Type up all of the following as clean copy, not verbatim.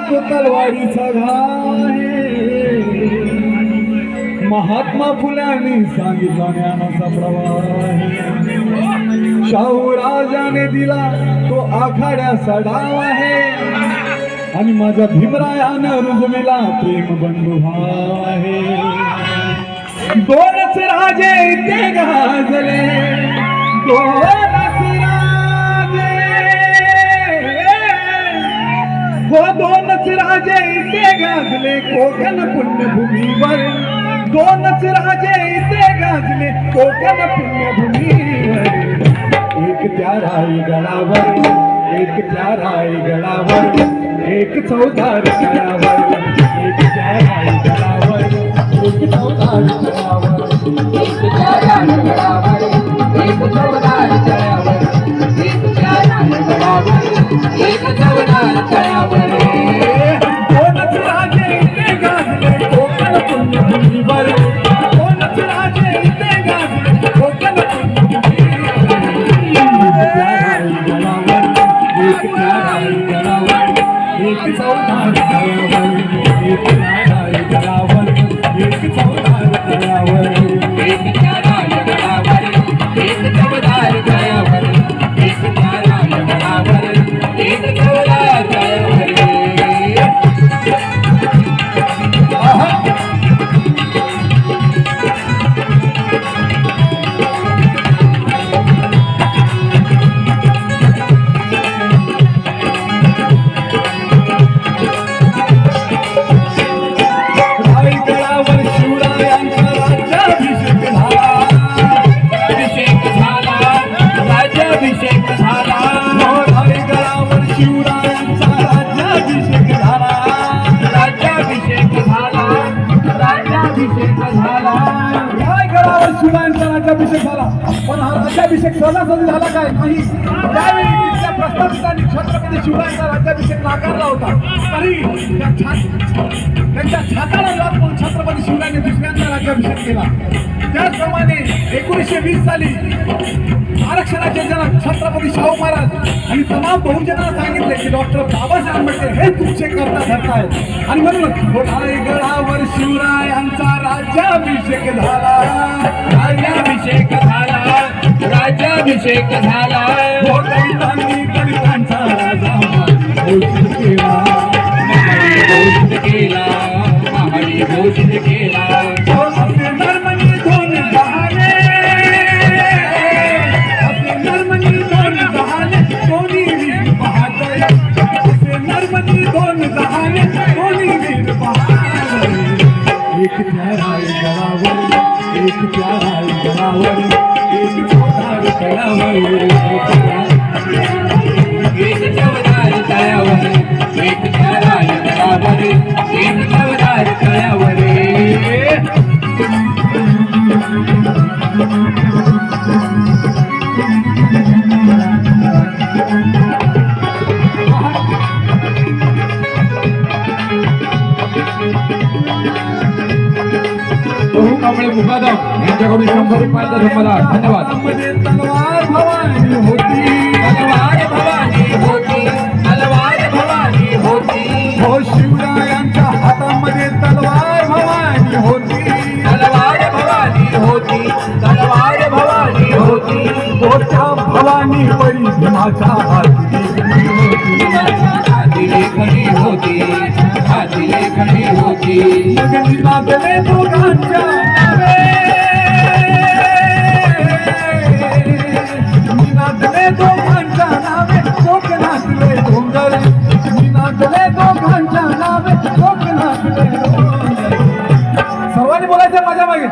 तो तलवारीचा घाय महात्मा फुल्यांनी सांगितला ज्ञानाचा प्रवाह शाहू राजाने दिला तो आखाड्याचा डाव आहे आणि माझ्या भीमरायानं रुजविला प्रेम बंधू भाव आहे दोनच राजे इथे गाजले दोनच राजे हो दोनच राजे इथे गाजले कोकण पुण्यभूमीवर दोनच राजे इथे गाजले कोकण पुण्यभूमीवर एक त्या रायगडावर एक त्या रायगडावर एक चौदार तळावर एक त्या रायगडावर एक चौदार तळावर एक त्या रायगडावर एक चौदार तळावर एक त्या रायगडावर एक चौदार तळावर दोनच राजे इथे गाजले कोकण पुण्यभूमीवर दोनच राजे इथे गाजले कोकण पुण्यभूमीवर एक त्या रायगडावर एक त्या रायगडावर एक चौदार तळावर एक त्या रायगडावर एक चौदार तळावर एक त्या रायगडावर एक चौदार तळावर एक त्या रायगडावर एक चौदार तळावर राज्याभिषेक झाला पण हा राज्याभिषेक सहजासहजी झाला काय नाही त्यावेळी तिथल्या प्रस्थापितांनी छत्रपती शिवरायांचा राज्याभिषेक नाकारला होता तरी त्यांच्या छाताला जात म्हणून छत्रपती शिवरायांनी दुसऱ्यांदा राज्याभिषेक केला त्याचप्रमाणे 1920 साली आरक्षणाचे जनक छत्रपती शाहू महाराज आणि तमाम बहुजनांना सांगितले की डॉक्टर बाबासाहेब आंबेडकर हे तुमचे करता धरतायत आणि म्हणून रायगडावर शिवरायांचा राज्याभिषेक झाला राज्याभिषेक झाला राज्याभिषेक झाला दलितांचा राजा घोषित केला घोषित केला महाडी घोषित केला नर्मनी दोन जहाने नर्मनी दोन जहाने दोन्ही वीर बहादर नर्मनी दोन जहाने दोन्ही वीर बहादर एक त्या रायगडावर एक त्या रायगडावर एक चौदार तळावर एक चौदार तळावर एक त्या रायगडावर एक चौदार तळावर मुकादम यांच्याकडून 100 रुपयाचा धन्यवाद तलवार भवानी होती तलवार भवानी होती तलवार भवानी होती हो शिवरायांच्या हातामध्ये तलवार भवानी होती तलवार भवानी होती तलवार भवानी होती होत्या भवानी परी भीमाच्या हाती लेखणी होती हाती लेखणी होती मगनी नाचले दोघांच्या नावे मी नाचले दोघांच्या नावे कोकणातले डोंगर मी नाचले दोघांच्या नावे कोकणातले डोंगर सर्वांनी बोलायचं माझ्या मागे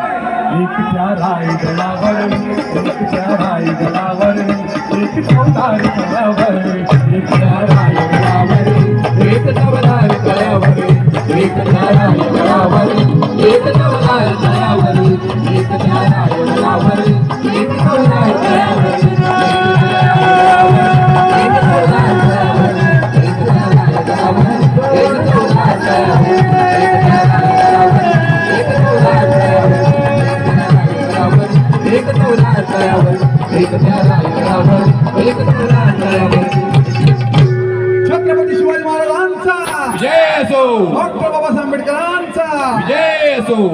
एक त्या रायगडावर एक त्या रायगडावर एक चौदार तळावर एक त्या रायगडावर एक चौदार तळावर एक त्या रायगडावर एक चौदार तळावर एक त्या रायगडावर एक चौदार तळावर एक चौदार तळावर एक त्या रायगडावर एक चौदार तळावर एक त्या रायगडावर एक चौदार तळावर एक चौदार तळावर एक त्या रायगडावर एक चौदार तळावर असो. डॉक्टर बाबासाहेब आंबेडकरांचा जय असो.